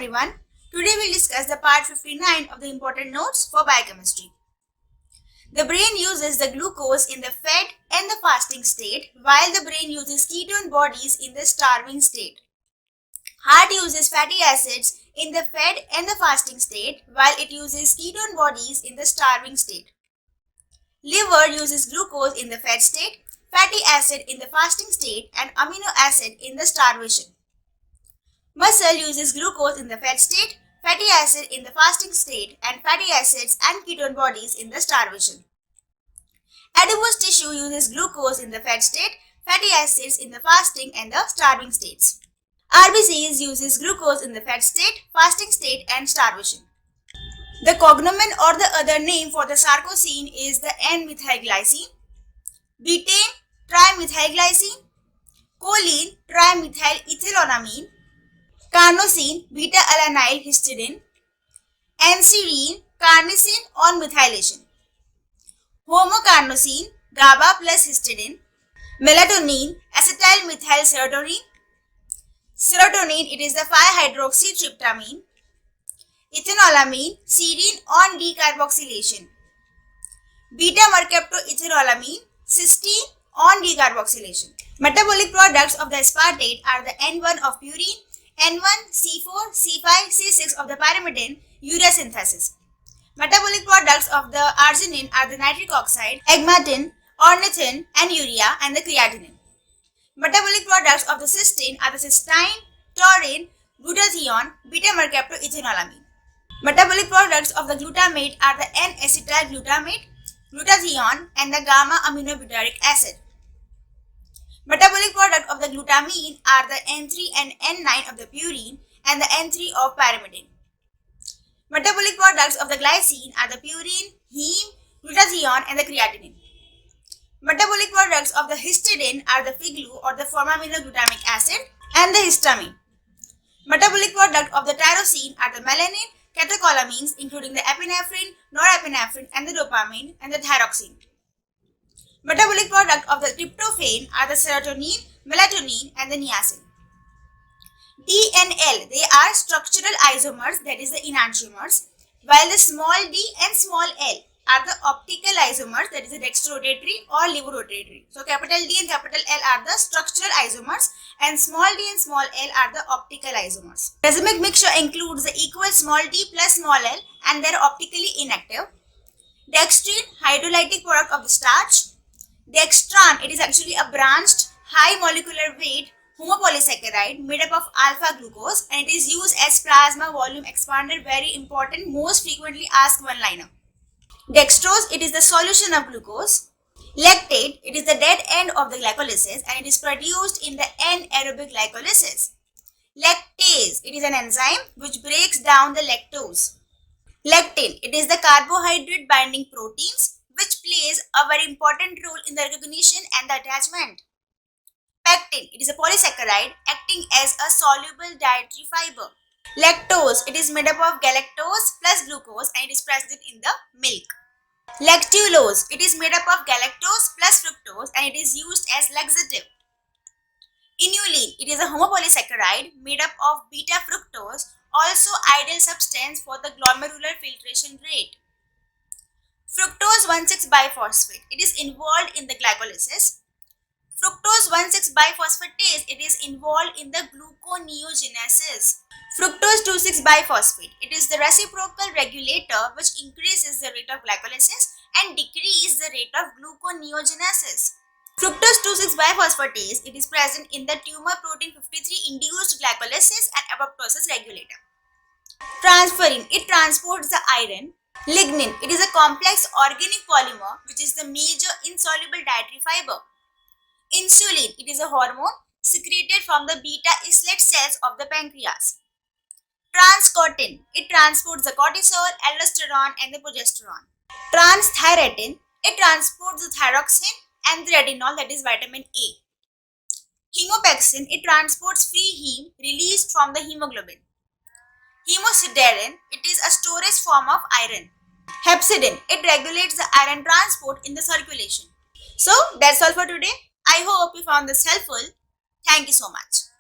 everyone. Today we'll discuss the part 59 of the important notes for biochemistry. The brain uses the glucose in the fed and the fasting state, while the brain uses ketone bodies in the starving state. Heart uses fatty acids in the fed and the fasting state, while it uses ketone bodies in the starving state. Liver uses glucose in the fed state, fatty acid in the fasting state, and amino acid in the starvation. Muscle uses glucose in the fed state, fatty acid in the fasting state, and fatty acids and ketone bodies in the starvation. Adipose tissue uses glucose in the fed state, fatty acids in the fasting and the starving states. RBCs uses glucose in the fed state, fasting state, and starvation. The cognomen or the other name for the sarcosine is the N-methylglycine, betaine trimethylglycine, choline trimethylethylenamine, carnosine beta-alanine histidine, anserine carnosine on methylation, homocarnosine GABA plus histidine, melatonin acetylmethylserotonin, serotonin it is the 5-hydroxytryptamine, ethanolamine serine on decarboxylation, beta-mercaptoethanolamine cysteine on decarboxylation. Metabolic products of the aspartate are the N1 of purine, N1, C4, C5, C6 of the pyrimidine, urea synthesis. Metabolic products of the arginine are the nitric oxide, agmatine, ornithine, and urea, and the creatinine. Metabolic products of the cysteine are the cysteine, taurine, glutathione, beta-mercaptoethanolamine. Metabolic products of the glutamate are the N-acetylglutamate, glutathione, and the gamma-aminobutyric acid. Metabolic product of the glutamine are the N3 and N9 of the purine and the N3 of pyrimidine. Metabolic products of the glycine are the purine, heme, glutathione, and the creatinine. Metabolic products of the histidine are the FIGLU or the formoaminoglutamic acid and the histamine. Metabolic product of the tyrosine are the melanin, catecholamines including the epinephrine, norepinephrine, and the dopamine, and the thyroxine. Metabolic product of the tryptophan are the serotonin, melatonin, and the niacin. D and L, they are structural isomers, that is the enantiomers, while the small d and small l are the optical isomers, that is the dextrorotatory or levorotatory. So capital D and capital L are the structural isomers and small d and small l are the optical isomers. Racemic mixture includes the equal small d plus small l and they are optically inactive. Dextrine, hydrolytic product of the starch. Dextran, it is actually a branched high molecular weight homopolysaccharide made up of alpha glucose and it is used as plasma volume expander, very important, most frequently asked one-liner. Dextrose, it is the solution of glucose. Lactate, it is the dead end of the glycolysis and it is produced in the anaerobic glycolysis. Lactase, it is an enzyme which breaks down the lactose. Lectin, it is the carbohydrate binding proteins which plays a very important role in the recognition and the attachment. Pectin, it is a polysaccharide acting as a soluble dietary fiber. Lactose, it is made up of galactose plus glucose and it is present in the milk. Lactulose, it is made up of galactose plus fructose and it is used as laxative. Inulin, it is a homopolysaccharide made up of beta fructose, also ideal substance for the glomerular filtration rate. Fructose 1,6-biphosphate, it is involved in the glycolysis. Fructose 1,6-biphosphatase, it is involved in the gluconeogenesis. Fructose 2,6-biphosphate, it is the reciprocal regulator which increases the rate of glycolysis and decreases the rate of gluconeogenesis. Fructose 2,6-biphosphatase, it is present in the tumor protein 53 induced glycolysis and apoptosis regulator. Transferrin, it transports the iron. Lignin, it is a complex organic polymer which is the major insoluble dietary fiber. Insulin, it is a hormone secreted from the beta islet cells of the pancreas. Transcortin, it transports the cortisol, aldosterone, and the progesterone. Transthyretin, it transports the thyroxine and the retinol, that is vitamin A. Hemopexin, it transports free heme released from the hemoglobin. Hemosiderin, it is a storage form of iron. Hepcidin, it regulates the iron transport in the circulation. So that's all for today. I hope you found this helpful. Thank you so much.